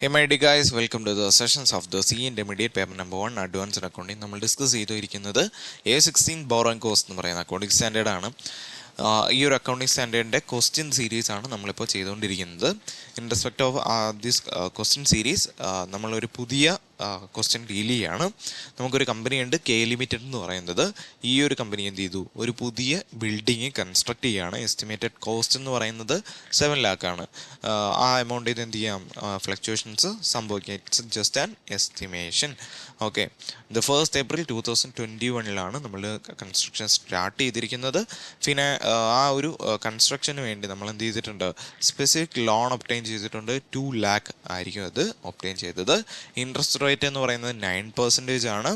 Hey my dear guys, welcome to the sessions of the C Intermediate paper number 1 Advanced Accounting. നമ്മൾ discuss ചെയ്തിരിക്കുന്നത് A16 borrowing cost എന്ന് പറയുന്ന accounting standard ആണ്. ഈ ഒരു accounting സ്റ്റാൻഡേർഡിൻ്റെ question series ആണ് നമ്മളിപ്പോൾ ചെയ്തുകൊണ്ടിരിക്കുന്നത്. In respect of this question series നമ്മളൊരു പുതിയ ക്വസ്റ്റ്യൻ ഡീൽ ചെയ്യാണ്. നമുക്കൊരു കമ്പനി ഉണ്ട് കെ ലിമിറ്റഡ് എന്ന് പറയുന്നത്. ഈ ഒരു കമ്പനി എന്ത് ചെയ്തു, ഒരു പുതിയ ബിൽഡിങ് കൺസ്ട്രക്ട് ചെയ്യുകയാണ്. എസ്റ്റിമേറ്റഡ് കോസ്റ്റ് എന്ന് പറയുന്നത് 7 lakh ആണ്. ആ എമൗണ്ട് ഇത് എന്ത് ചെയ്യാം, ഫ്ലക്ച്വേഷൻസ് സംഭവിക്കാം. It's just an estimation. Okay, the 1st April 2021 നമ്മൾ കൺസ്ട്രക്ഷൻ സ്റ്റാർട്ട് ചെയ്തിരിക്കുന്നത്. പിന്നെ ആ ഒരു കൺസ്ട്രക്ഷന് വേണ്ടി നമ്മൾ എന്ത് ചെയ്തിട്ടുണ്ട്, സ്പെസിഫിക് ലോൺ ഒബ്റ്റെയിൻ ചെയ്തിട്ടുണ്ട്. 2 lakh ആയിരിക്കും അത് ഒബ്റ്റെയിൻ ചെയ്തത്. ഇൻട്രസ്റ്റ് റേറ്റ് എന്ന് പറയുന്നത് 9% ആണ്.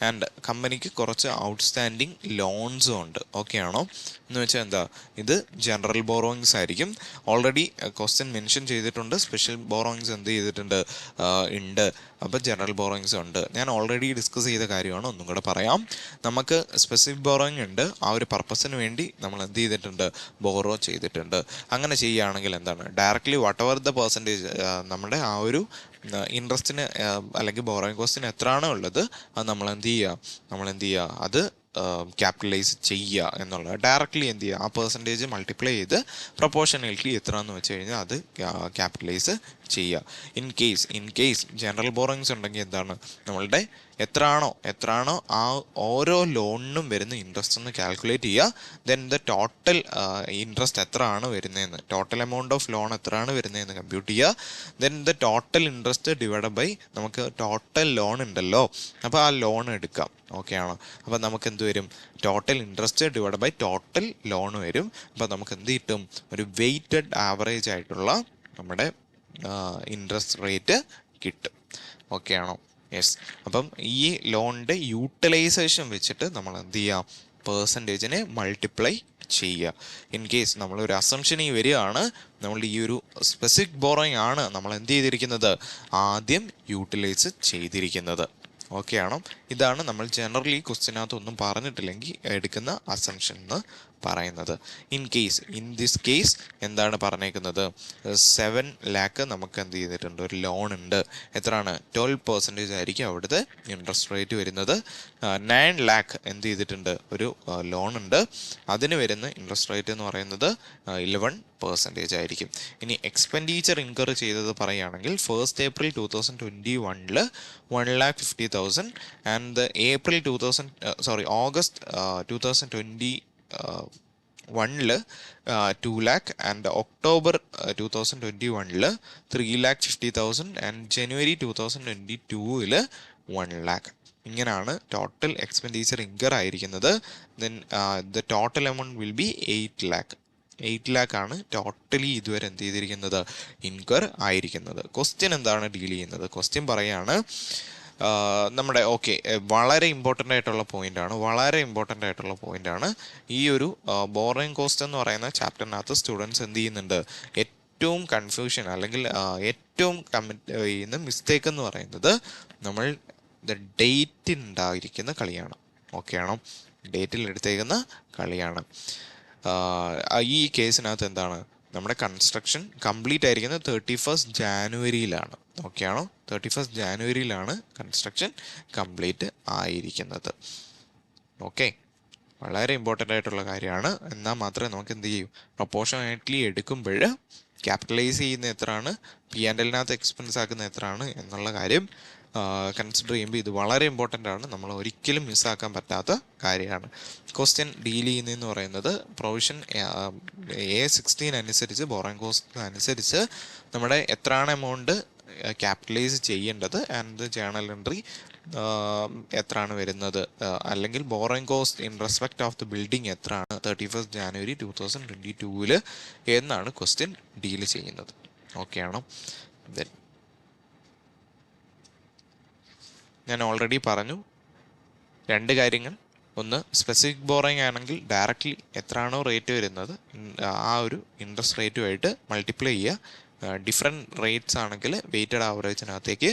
ആൻഡ് കമ്പനിക്ക് കുറച്ച് ഔട്ട്സ്റ്റാൻഡിങ് ലോൺസും ഉണ്ട്. ഓക്കെ ആണോ എന്ന് വെച്ചാൽ എന്താ, ഇത് ജനറൽ ബോറോയിങ്സ് ആയിരിക്കും. ഓൾറെഡി ക്വസ്റ്റ്യൻ മെൻഷൻ ചെയ്തിട്ടുണ്ട്, സ്പെഷ്യൽ ബോറോയിങ്സ് എന്ത് ചെയ്തിട്ടുണ്ട് ഉണ്ട്. അപ്പോൾ ജനറൽ ബോറോയിങ്സ് ഉണ്ട്. ഞാൻ ഓൾറെഡി ഡിസ്കസ് ചെയ്ത കാര്യമാണ്, ഒന്നും കൂടെ പറയാം. നമുക്ക് സ്പെസിഫിക് ബോറോയിങ് ഉണ്ട്, ആ ഒരു പർപ്പസിന് വേണ്ടി നമ്മൾ എന്ത് ചെയ്തിട്ടുണ്ട്, ബോറോ ചെയ്തിട്ടുണ്ട്. അങ്ങനെ ചെയ്യുകയാണെങ്കിൽ എന്താണ്, directly what ever the percentage നമ്മുടെ ആ ഒരു ഇൻട്രസ്റ്റിന് അല്ലെങ്കിൽ ബോറോയിങ് കോസ്റ്റിന് എത്രയാണോ ഉള്ളത് അത് നമ്മൾ എന്ത് ചെയ്യുക അത് ക്യാപിറ്റലൈസ് ചെയ്യുക എന്നുള്ളത്. ഡയറക്റ്റ്ലി എന്ത് ചെയ്യുക, ആ പെർസെൻറ്റേജ് മൾട്ടിപ്ലൈ ചെയ്ത് പ്രൊപ്പോർഷണലിറ്റി എത്രയാണെന്ന് വെച്ച് കഴിഞ്ഞാൽ അത് ക്യാപിറ്റലൈസ് ചെയ്യുക. ഇൻ കേസ് ജനറൽ ബോറോയിങ്സ് ഉണ്ടെങ്കിൽ എന്താണ്, നമ്മളുടെ എത്രയാണോ ആ ഓരോ ലോണിനും വരുന്ന ഇൻട്രസ്റ്റ് എന്ന് കാൽക്കുലേറ്റ് ചെയ്യുക. ദെൻ ദ ടോട്ടൽ ഇൻട്രസ്റ്റ് എത്രയാണ് വരുന്നതെന്ന്, ടോട്ടൽ എമൗണ്ട് ഓഫ് ലോൺ എത്രയാണ് വരുന്നതെന്ന് കമ്പ്യൂട്ട് ചെയ്യുക. Then the total interest divide by നമുക്ക് ടോട്ടൽ ലോൺ ഉണ്ടല്ലോ, അപ്പോൾ ആ ലോൺ എടുക്കാം. ഓക്കെ ആണോ, അപ്പോൾ നമുക്ക് എന്ത് വരും, total interest divide by total loan വരും. അപ്പോൾ നമുക്ക് എന്ത് കിട്ടും, ഒരു വെയ്റ്റഡ് ആവറേജ് ആയിട്ടുള്ള നമ്മുടെ ഇൻട്രസ്റ്റ് റേറ്റ് കിട്ടും. ഓക്കെ ആണോ? യെസ്. അപ്പം ഈ ലോണിൻ്റെ യൂട്ടിലൈസേഷൻ വെച്ചിട്ട് നമ്മൾ എന്ത് ചെയ്യാം, പേഴ്സൻറ്റേജിനെ മൾട്ടിപ്ലൈ ചെയ്യുക. ഇൻ കേസ് നമ്മളൊരു അസംഷനിൽ വരികയാണ്, നമ്മൾ ഈ ഒരു സ്പെസിഫിക് ബോറോയിങ് ആണ് നമ്മൾ എന്ത് ചെയ്തിരിക്കുന്നത്, ആദ്യം യൂട്ടിലൈസ് ചെയ്തിരിക്കുന്നത്. ഓക്കെ ആണോ? ഇതാണ് നമ്മൾ ജനറലി ക്വസ്റ്റ്യനകത്ത് ഒന്നും പറഞ്ഞിട്ടില്ലെങ്കിൽ എടുക്കുന്ന അസംഷൻ എന്ന് പറയുന്നത്. ഇൻ ദിസ് കേസ് എന്താണ് പറഞ്ഞേക്കുന്നത്, 7 lakh നമുക്ക് എന്ത് ചെയ്തിട്ടുണ്ട്, ഒരു ലോൺ ഉണ്ട്. എത്രയാണ്, 12% ആയിരിക്കും അവിടുത്തെ ഇൻട്രസ്റ്റ് റേറ്റ് വരുന്നത്. 9 lakh എന്ത് ചെയ്തിട്ടുണ്ട്, ഒരു ലോൺ ഉണ്ട്. അതിന് വരുന്ന ഇൻട്രസ്റ്റ് റേറ്റ് എന്ന് പറയുന്നത് 11% ആയിരിക്കും. ഇനി എക്സ്പെൻഡിച്ചർ ഇൻകർ ചെയ്തത് പറയുകയാണെങ്കിൽ 1st April 2021 1,50,000 and August 2021 2 lakh and October 2021 3,50,000 and January 2022 1 lakh. ഇങ്ങനെയാണ് ടോട്ടൽ എക്സ്പെൻഡിച്ചർ ഇൻകർ ആയിരിക്കുന്നത്. Then the total amount will B 8 lakh. 8 lakh ആണ് ടോട്ടലി ഇതുവരെ എന്ത് ചെയ്തിരിക്കുന്നത്, ഇൻകർ ആയിരിക്കുന്നത്. ക്വസ്റ്റ്യൻ എന്താണ് ഡീൽ ചെയ്യുന്നത്, ക്വസ്റ്റ്യൻ പറയാണ് നമ്മുടെ വളരെ ഇമ്പോർട്ടൻ്റ് ആയിട്ടുള്ള പോയിൻ്റാണ് ഈ ഒരു ബോറോയിങ് കോസ്റ്റ് എന്ന് പറയുന്ന ചാപ്റ്ററിനകത്ത് സ്റ്റുഡൻസ് എന്ത് ചെയ്യുന്നുണ്ട്, ഏറ്റവും കൺഫ്യൂഷൻ അല്ലെങ്കിൽ ഏറ്റവും കമ്മിറ്റ് ചെയ്യുന്ന മിസ്റ്റേക്ക് എന്ന് പറയുന്നത് നമ്മൾ ഡേറ്റ് ഉണ്ടായിരിക്കുന്ന കളിയാണ്. ഓക്കെ ആണോ, ഡേറ്റിൽ എടുത്തേക്കുന്ന കളിയാണ്. ഈ കേസിനകത്ത് എന്താണ്, നമ്മുടെ കൺസ്ട്രക്ഷൻ കംപ്ലീറ്റ് ആയിരിക്കുന്നത് 31st ജാനുവരിയിലാണ്. ഓക്കെ ആണോ, 31st ജാനുവരിയിലാണ് കൺസ്ട്രക്ഷൻ കംപ്ലീറ്റ് ആയിരിക്കുന്നത്. ഓക്കെ, വളരെ ഇമ്പോർട്ടൻ്റ് ആയിട്ടുള്ള കാര്യമാണ്. എന്നാൽ മാത്രമേ നമുക്ക് എന്ത് ചെയ്യൂ, പ്രൊപ്പോർഷണേറ്റ്ലി എടുക്കുമ്പോൾ ക്യാപിറ്റലൈസ് ചെയ്യുന്ന എത്രയാണ്, P&Lനകത്ത് എക്സ്പെൻസ് ആക്കുന്ന എത്രയാണ് എന്നുള്ള കാര്യം കൺസിഡർ ചെയ്യുമ്പോൾ ഇത് വളരെ ഇമ്പോർട്ടൻ്റ് ആണ്. നമ്മൾ ഒരിക്കലും മിസ്സാക്കാൻ പറ്റാത്ത കാര്യമാണ്. ക്വസ്റ്റ്യൻ ഡീൽ ചെയ്യുന്നതെന്ന് പറയുന്നത് പ്രൊവിഷൻ A16 അനുസരിച്ച്, ബോറോയിങ് കോസ്റ്റ് അനുസരിച്ച് നമ്മുടെ എത്രയാണ് എമൗണ്ട് ക്യാപിറ്റലൈസ് ചെയ്യേണ്ടത് ആൻഡ് ജേണൽ എൻട്രി എത്രയാണ് വരുന്നത്, അല്ലെങ്കിൽ borrowing cost in respect of the building എത്രയാണ് 31st January 2022 എന്നാണ് ക്വസ്റ്റ്യൻ ഡീൽ ചെയ്യുന്നത്. ഓക്കെ ആണോ? ദെൻ ഞാൻ ഓൾറെഡി പറഞ്ഞു 2 കാര്യങ്ങൾ. ഒന്ന്, സ്പെസിഫിക് ബോറോയിങ് ആണെങ്കിൽ ഡയറക്റ്റ്ലി എത്രയാണോ റേറ്റ് വരുന്നത് ആ ഒരു ഇൻട്രസ്റ്റ് റേറ്റുമായിട്ട് മൾട്ടിപ്ലൈ ചെയ്യുക. ഡിഫറെൻറ്റ് റേറ്റ്സ് ആണെങ്കിൽ വെയ്റ്റഡ് ആവറേജിനകത്തേക്ക്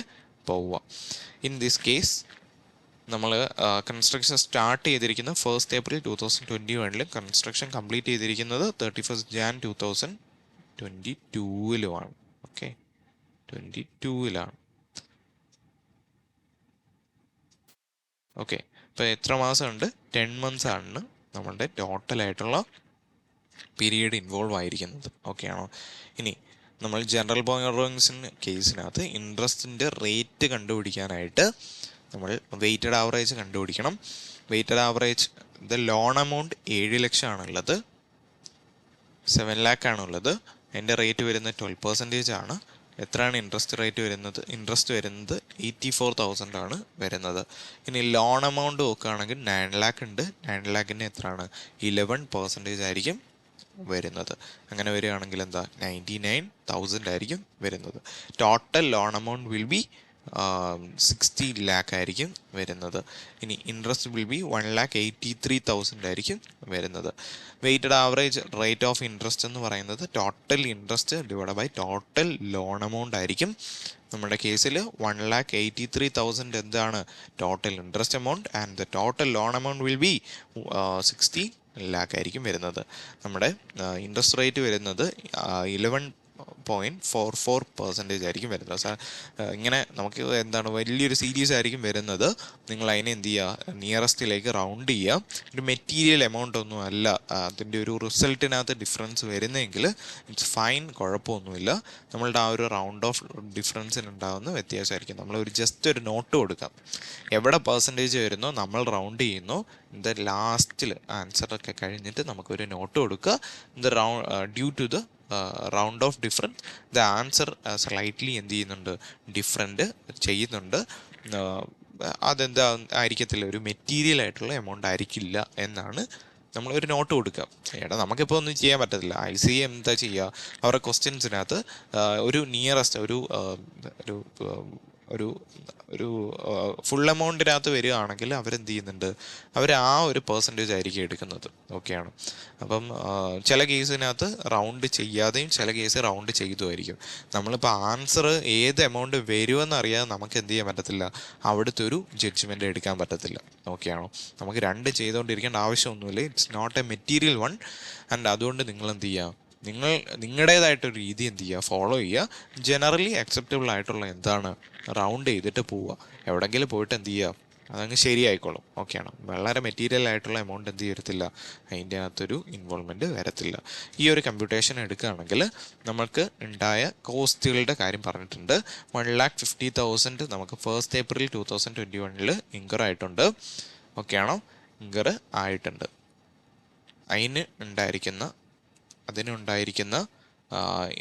പോവുക. ഇൻ ദിസ് കേസ് നമ്മൾ കൺസ്ട്രക്ഷൻ സ്റ്റാർട്ട് ചെയ്തിരിക്കുന്ന 1st April 2021 കൺസ്ട്രക്ഷൻ കംപ്ലീറ്റ് ചെയ്തിരിക്കുന്നത് 31st Jan 2022 ഓക്കെ, 2022-ലാണ്. ഓക്കെ, ഇപ്പോൾ എത്ര മാസമുണ്ട്? 10 months ആണ് നമ്മളുടെ ടോട്ടലായിട്ടുള്ള പീരീഡ് ഇൻവോൾവ് ആയിരിക്കുന്നത്. ഓക്കെ ആണോ? ഇനി നമ്മൾ ജനറൽ ബോറോയിങ്സിന് കേസിനകത്ത് ഇൻട്രസ്റ്റിൻ്റെ റേറ്റ് കണ്ടുപിടിക്കാനായിട്ട് നമ്മൾ വെയ്റ്റഡ് ആവറേജ് കണ്ടുപിടിക്കണം. Weighted average the loan amount 7 ലക്ഷമാണുള്ളത്, 7 lakh ആണുള്ളത്. അതിൻ്റെ റേറ്റ് വരുന്നത് 12% ആണ്. എത്രയാണ് ഇൻട്രസ്റ്റ് റേറ്റ് വരുന്നത്? ഇൻട്രസ്റ്റ് വരുന്നത് 84,000 ആണ് വരുന്നത്. ഇനി ലോൺ എമൗണ്ട് നോക്കുകയാണെങ്കിൽ 9 lakh ഉണ്ട്. 9 lakhന് എത്രയാണ്? 11% ആയിരിക്കും വരുന്നത്. അങ്ങനെ വരികയാണെങ്കിൽ എന്താ? 99,000 ആയിരിക്കും വരുന്നത്. Total loan amount will be 60 lakh ആയിരിക്കും വരുന്നത്. ഇനി ഇൻട്രസ്റ്റ് വിൽ ബി 1,83,000 ആയിരിക്കും വരുന്നത്. Weighted average rate of interest എന്ന് പറയുന്നത് total interest divide by total loan amount ആയിരിക്കും. നമ്മുടെ കേസിൽ 1,83,000 എന്താണ്? Total interest amount and the total loan amount will be 60 lakh ആയിരിക്കും വരുന്നത്. നമ്മുടെ ഇൻട്രസ്റ്റ് റേറ്റ് വരുന്നത് 11.44% ആയിരിക്കും വരുന്നത്. ഇങ്ങനെ നമുക്ക് എന്താണ് വലിയൊരു സീരീസ് ആയിരിക്കും വരുന്നത്. നിങ്ങൾ അതിനെ എന്ത് ചെയ്യുക? നിയറസ്റ്റിലേക്ക് റൗണ്ട് ചെയ്യുക. ഒരു മെറ്റീരിയൽ എമൗണ്ട് ഒന്നും അല്ല അതിൻ്റെ ഒരു റിസൾട്ടിനകത്ത് ഡിഫറൻസ് വരുന്നതെങ്കിൽ ഇറ്റ്സ് ഫൈൻ, കുഴപ്പമൊന്നുമില്ല. നമ്മളുടെ ആ ഒരു റൗണ്ട് ഓഫ് ഡിഫറൻസിനുണ്ടാകുന്ന വ്യത്യാസമായിരിക്കും. നമ്മളൊരു ജസ്റ്റ് ഒരു നോട്ട് കൊടുക്കാം. എവിടെ പെർസെൻറ്റേജ് വരുന്നോ നമ്മൾ റൗണ്ട് ചെയ്യുന്നു. ഇത് ലാസ്റ്റിൽ ആൻസറൊക്കെ കഴിഞ്ഞിട്ട് നമുക്കൊരു നോട്ട് കൊടുക്കുക. ഇത് due to the round off difference the answer slightly എന്ത് ചെയ്യുന്നുണ്ട്? ഡിഫറൻറ്റ് ചെയ്യുന്നുണ്ട്. അതെന്താ ആയിരിക്കത്തില്ല, ഒരു മെറ്റീരിയൽ ആയിട്ടുള്ള എമൗണ്ട് ആയിരിക്കില്ല എന്നാണ് നമ്മളൊരു നോട്ട് കൊടുക്കുക. നമുക്കിപ്പോൾ ഒന്നും ചെയ്യാൻ പറ്റത്തില്ല. ICAI എന്താ ചെയ്യുക? അവരുടെ ക്വസ്റ്റ്യൻസിനകത്ത് ഒരു നിയറസ്റ്റ് ഒരു ഒരു ഒരു ഫുൾ എമൗണ്ടിനകത്ത് വരികയാണെങ്കിൽ അവരെന്ത് ചെയ്യുന്നുണ്ട്? അവർ ആ ഒരു പെർസെൻറ്റേജ് ആയിരിക്കും എടുക്കുന്നത്. ഓക്കെയാണ്. അപ്പം ചില കേസിനകത്ത് റൗണ്ട് ചെയ്യാതെയും ചില കേസ് റൗണ്ട് ചെയ്തുമായിരിക്കും. നമ്മളിപ്പോൾ ആൻസർ ഏത് എമൗണ്ട് വരുമെന്ന് അറിയാതെ നമുക്ക് എന്ത് ചെയ്യാൻ പറ്റത്തില്ല? അവിടുത്തെ ഒരു ജഡ്ജ്മെൻറ്റ് എടുക്കാൻ പറ്റത്തില്ല. ഓക്കെയാണോ? നമുക്ക് രണ്ട് ചെയ്തുകൊണ്ടിരിക്കേണ്ട ആവശ്യമൊന്നുമില്ല. It's not a material one. And അതുകൊണ്ട് നിങ്ങൾ എന്ത് ചെയ്യുക? നിങ്ങളുടേതായിട്ടൊരു രീതി എന്ത് ചെയ്യുക? ഫോളോ ചെയ്യുക. ജനറലി അക്സെപ്റ്റബിൾ ആയിട്ടുള്ള എന്താണ്? റൗണ്ട് ചെയ്തിട്ട് പോവുക. എവിടെയെങ്കിലും പോയിട്ട് എന്ത് ചെയ്യുക? അതങ്ങ് ശരിയായിക്കോളും. ഓക്കെയാണ്. വളരെ മെറ്റീരിയൽ ആയിട്ടുള്ള എമൗണ്ട് എന്ത് ചെയ്യത്തില്ല? അതിൻ്റെ അകത്തൊരു ഇൻവോൾവ്മെൻറ്റ് വരത്തില്ല. ഈ ഒരു കമ്പ്യൂട്ടേഷൻ എടുക്കുകയാണെങ്കിൽ നമുക്ക് ഉണ്ടായ കോസ്റ്റുകളുടെ കാര്യം പറഞ്ഞിട്ടുണ്ട്. 1,50,000 നമുക്ക് 1st April 2021 ഇൻകർ ആയിട്ടുണ്ട്. ഓക്കെയാണോ? ഇൻകർ ആയിട്ടുണ്ട്. അതിനുണ്ടായിരിക്കുന്ന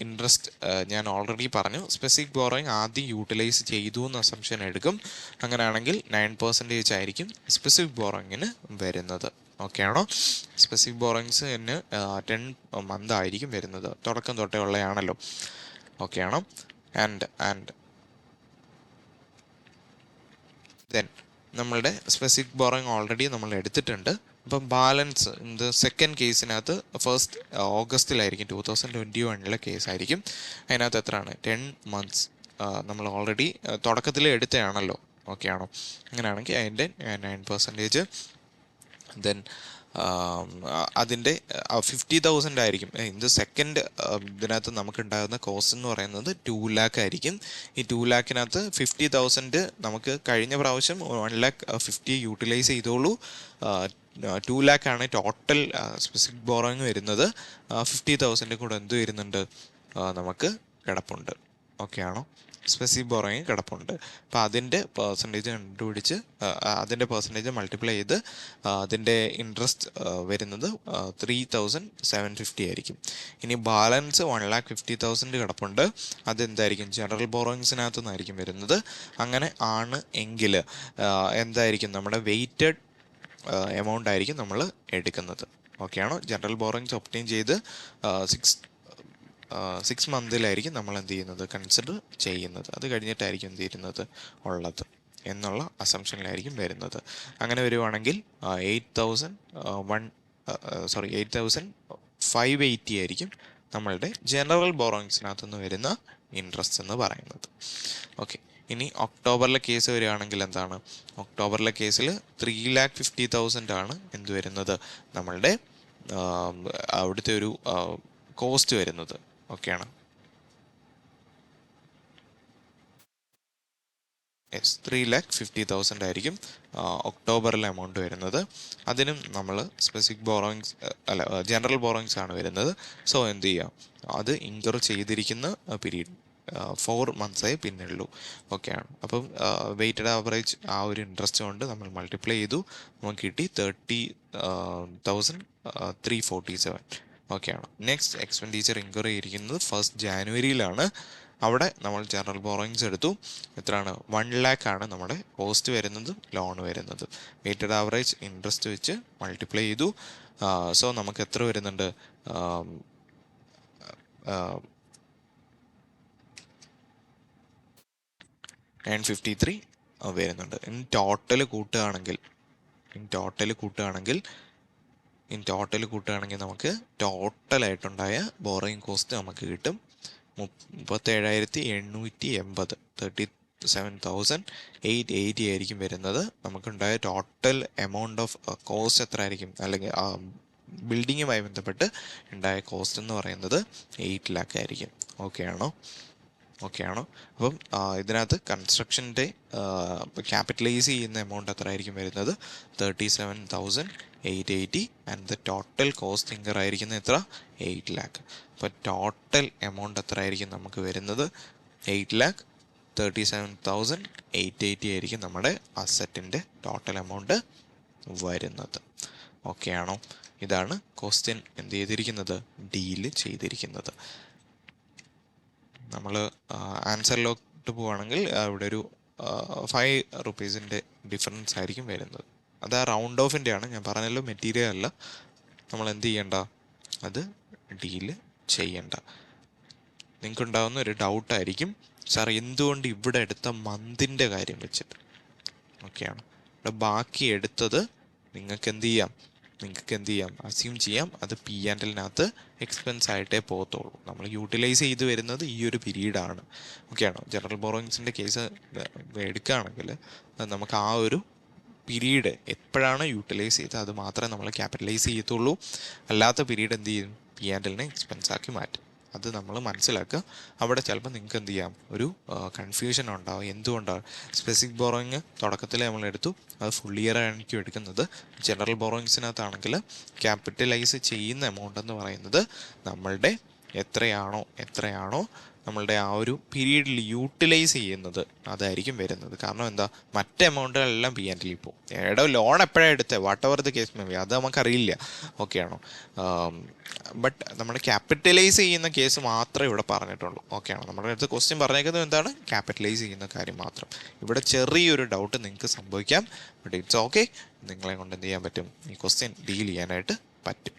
ഇൻട്രസ്റ്റ് ഞാൻ ഓൾറെഡി പറഞ്ഞു. സ്പെസിഫിക് ബോറോയിങ് ആദ്യം യൂട്ടിലൈസ് ചെയ്തു എന്ന് അസംഷൻ എടുക്കും. അങ്ങനെയാണെങ്കിൽ 9% ആയിരിക്കും സ്പെസിഫിക് ബോറോയിങ്ങിന് വരുന്നത്. ഓക്കെ ആണോ? സ്പെസിഫിക് ബോറോയിങ്സിന് 10 month ആയിരിക്കും വരുന്നത്. തുടക്കം തൊട്ടേ ഉള്ളതാണല്ലോ. ഓക്കെ ആണോ? ആൻഡ് ദെൻ നമ്മളുടെ സ്പെസിഫിക് ബോറോയിങ് ഓൾറെഡി നമ്മൾ എടുത്തിട്ടുണ്ട്. അപ്പം ബാലൻസ് ഇത് സെക്കൻഡ് കേസിനകത്ത് 1st August 2021 കേസായിരിക്കും. അതിനകത്ത് എത്രയാണ്? 10 months നമ്മൾ ഓൾറെഡി തുടക്കത്തിൽ എടുത്തതാണല്ലോ. ഓക്കെ ആണോ? അങ്ങനെയാണെങ്കിൽ അതിൻ്റെ 9%. ദെൻ അതിൻ്റെ 50,000 ആയിരിക്കും. ഇത് സെക്കൻഡ് ഇതിനകത്ത് നമുക്കുണ്ടാകുന്ന കോസ്റ്റ് എന്ന് പറയുന്നത് 2 lakh ആയിരിക്കും. ഈ 2 lakhനകത്ത് 50,000 നമുക്ക് കഴിഞ്ഞ പ്രാവശ്യം 1,50,000 യൂട്ടിലൈസ് ചെയ്തോളൂ. 2 lakh ആണ് ടോട്ടൽ സ്പെസിഫിക് ബോറോയിങ് വരുന്നത്. 50,000 കൂടെ എന്ത് വരുന്നുണ്ട്? നമുക്ക് കിടപ്പുണ്ട്. ഓക്കെ ആണോ? സ്പെസിഫിക് ബോറോയിങ് കിടപ്പുണ്ട്. അപ്പോൾ അതിൻ്റെ പെർസെൻറ്റേജ് കണ്ടുപിടിച്ച് അതിൻ്റെ പെർസെൻറ്റേജ് മൾട്ടിപ്ലൈ ചെയ്ത് അതിൻ്റെ ഇൻട്രസ്റ്റ് വരുന്നത് 3,750 ആയിരിക്കും. ഇനി ബാലൻസ് 1,50,000 കിടപ്പുണ്ട്. അതെന്തായിരിക്കും? ജനറൽ ബോറോയിങ്സിനകത്തു നിന്നായിരിക്കും വരുന്നത്. അങ്ങനെ ആണ് എങ്കിൽ എന്തായിരിക്കും? നമ്മുടെ വെയ്റ്റഡ് എമൗണ്ട് ആയിരിക്കും നമ്മൾ എടുക്കുന്നത്. ഓക്കെ ആണോ? ജനറൽ ബോറോയിങ്സ് ഒബ്റ്റെയിൻ ചെയ്ത് 6 monthലായിരിക്കും നമ്മൾ എന്ത് ചെയ്യുന്നത്? കൺസിഡർ ചെയ്യുന്നത്. അത് കഴിഞ്ഞിട്ടായിരിക്കും എന്ത് ചെയ്യുന്നത് ഉള്ളത് എന്നുള്ള അസംഷനിലായിരിക്കും വരുന്നത്. അങ്ങനെ വരുവാണെങ്കിൽ 8,580 ആയിരിക്കും നമ്മളുടെ ജനറൽ ബോറോയിങ്സിനകത്തു നിന്ന് വരുന്ന ഇൻട്രസ്റ്റ് എന്ന് പറയുന്നത്. ഓക്കെ. ഇനി ഒക്ടോബറിലെ കേസ് വരികയാണെങ്കിൽ എന്താണ്? ഒക്ടോബറിലെ കേസിൽ 3,50,000 ആണ് എന്ത് വരുന്നത്? നമ്മളുടെ അവിടുത്തെ ഒരു കോസ്റ്റ് വരുന്നത്. ഓക്കെയാണ്. യെസ് 3,50,000 ആയിരിക്കും ഒക്ടോബറിലെ എമൗണ്ട് വരുന്നത്. അതിനും നമ്മൾ സ്പെസിഫിക് ബോറോയിങ്സ് അല്ല ജനറൽ ബോറോയിങ്സ് ആണ് വരുന്നത്. സോ എന്ത് ചെയ്യാം, അത് ഇൻകർ ചെയ്തിരിക്കുന്ന പീരീഡ് 4 monthsേ പിന്നുള്ളൂ. ഓക്കെയാണ്. അപ്പം വെയ്റ്റഡ് ആവറേജ് ആ ഒരു ഇൻട്രസ്റ്റ് കൊണ്ട് നമ്മൾ മൾട്ടിപ്ലൈ ചെയ്തു, നമുക്ക് കിട്ടി 30,347. ഓക്കെയാണ്. നെക്സ്റ്റ് എക്സ്പെൻഡിച്ചർ ഇൻകർ ചെയ്തിരിക്കുന്നത് 1st ജാനുവരിയിലാണ്. അവിടെ നമ്മൾ ജനറൽ ബോറോയിങ്സ് എടുത്തു. എത്രയാണ്? 1 lakh ആണ് നമ്മുടെ കോസ്റ്റ് വരുന്നത്, ലോൺ വരുന്നത്. വെയ്റ്റഡ് ആവറേജ് ഇൻട്രസ്റ്റ് വെച്ച് മൾട്ടിപ്ലൈ ചെയ്തു. സോ നമുക്ക് എത്ര വരുന്നുണ്ട്? 953 വരുന്നുണ്ട്. ഇൻ ടോട്ടൽ നമുക്ക് ടോട്ടലായിട്ടുണ്ടായ ബോറോയിങ് കോസ്റ്റ് നമുക്ക് കിട്ടും 37,880. 37,880 ആയിരിക്കും വരുന്നത്. നമുക്കുണ്ടായ ടോട്ടൽ എമൗണ്ട് ഓഫ് കോസ്റ്റ് എത്ര ആയിരിക്കും, അല്ലെങ്കിൽ ബിൽഡിങ്ങുമായി ബന്ധപ്പെട്ട് ഉണ്ടായ കോസ്റ്റ് എന്ന് പറയുന്നത് 8 lakh ആയിരിക്കും. ഓക്കെ ആണോ? അപ്പം ഇതിനകത്ത് കൺസ്ട്രക്ഷൻ്റെ ക്യാപിറ്റലൈസ് ചെയ്യുന്ന എമൗണ്ട് എത്ര ആയിരിക്കും വരുന്നത്? 37,880 and the total cost incur ആയിരിക്കുന്നത് എത്ര? 8 lakh. അപ്പോൾ ടോട്ടൽ എമൗണ്ട് എത്ര ആയിരിക്കും നമുക്ക് വരുന്നത്? 8 lakh. 37,880 ആയിരിക്കും നമ്മുടെ അസറ്റിൻ്റെ ടോട്ടൽ എമൗണ്ട് വരുന്നത്. ഓക്കെ ആണോ? ഇതാണ് ക്വസ്റ്റ്യൻ എന്ത് ചെയ്തിരിക്കുന്നത്? ഡീല് ചെയ്തിരിക്കുന്നത്. നമ്മൾ ആൻസറിലോട്ട് പോവുകയാണെങ്കിൽ ഇവിടെ ഒരു 5 rupeesൻ്റെ ഡിഫറൻസ് ആയിരിക്കും വരുന്നത്. അത് ആ റൗണ്ട് ഓഫിൻ്റെ ആണ്, ഞാൻ പറഞ്ഞല്ലോ മെറ്റീരിയൽ അല്ല. നമ്മൾ എന്ത് ചെയ്യണ്ട, അത് ഡീല് ചെയ്യണ്ട. നിങ്ങൾക്കുണ്ടാകുന്ന ഒരു ഡൗട്ടായിരിക്കും, സാർ എന്തുകൊണ്ട് ഇവിടെ എടുത്ത മന്തിൻ്റെ കാര്യം വെച്ചിട്ട്. ഓക്കെയാണ്. ഇവിടെ ബാക്കി എടുത്തത് നിങ്ങൾക്ക് എന്ത് ചെയ്യാം, അസ്യൂം ചെയ്യാം അത് P&Lനകത്ത് എക്സ്പെൻസ് ആയിട്ടേ പോകത്തുള്ളൂ. നമ്മൾ യൂട്ടിലൈസ് ചെയ്ത് വരുന്നത് ഈ ഒരു പീരീഡാണ്. ഓക്കെയാണോ? ജനറൽ ബോറോയിങ്സിൻ്റെ കേസ് എടുക്കുകയാണെങ്കിൽ നമുക്ക് ആ ഒരു പീരീഡ് എപ്പോഴാണ് യൂട്ടിലൈസ് ചെയ്തത് അത് മാത്രമേ നമ്മൾ ക്യാപിറ്റലൈസ് ചെയ്യത്തുള്ളൂ. അല്ലാത്ത പീരീഡ് എന്ത് ചെയ്യും? P&Lനെ എക്സ്പെൻസ് ആക്കി മാറ്റും. അത് നമ്മൾ മനസ്സിലാക്കുക. അവിടെ ചിലപ്പോൾ നിങ്ങൾക്ക് എന്ത് ചെയ്യാം, ഒരു കൺഫ്യൂഷൻ ഉണ്ടാവും. എന്തുകൊണ്ടാണ് സ്പെസിഫിക് ബോറോയിങ് തുടക്കത്തിൽ നമ്മൾ എടുത്തു, അത് ഫുൾ ഇയർ ആയിരിക്കും എടുക്കുന്നത്. ജനറൽ ബോറോയിങ്സിനകത്താണെങ്കിൽ ക്യാപിറ്റലൈസ് ചെയ്യുന്ന എമൗണ്ട് എന്ന് പറയുന്നത് നമ്മളുടെ എത്രയാണോ നമ്മളുടെ ആ ഒരു പീരീഡിൽ യൂട്ടിലൈസ് ചെയ്യുന്നത് അതായിരിക്കും വരുന്നത്. കാരണം എന്താ, മറ്റ് എമൗണ്ടുകളെല്ലാം P&L പോകും. ലോൺ എപ്പോഴാണ് എടുത്തത്, what ever the case may be, അത് നമുക്കറിയില്ല. ഓക്കെ ആണോ? ബട്ട് നമ്മൾ ക്യാപിറ്റലൈസ് ചെയ്യുന്ന കേസ് മാത്രമേ ഇവിടെ പറഞ്ഞിട്ടുള്ളൂ. ഓക്കെ ആണോ? നമ്മുടെ അടുത്ത് ക്വസ്റ്റ്യൻ പറഞ്ഞേക്കുന്നത് എന്താണ്? ക്യാപിറ്റലൈസ് ചെയ്യുന്ന കാര്യം മാത്രം. ഇവിടെ ചെറിയൊരു ഡൗട്ട് നിങ്ങൾക്ക് സംഭവിക്കാം, ബട്ട് ഇറ്റ്സ് ഓക്കെ. നിങ്ങളെ കൊണ്ട് എന്ത് ചെയ്യാൻ പറ്റും? ഈ ക്വസ്റ്റ്യൻ ഡീൽ ചെയ്യാനായിട്ട് പറ്റും.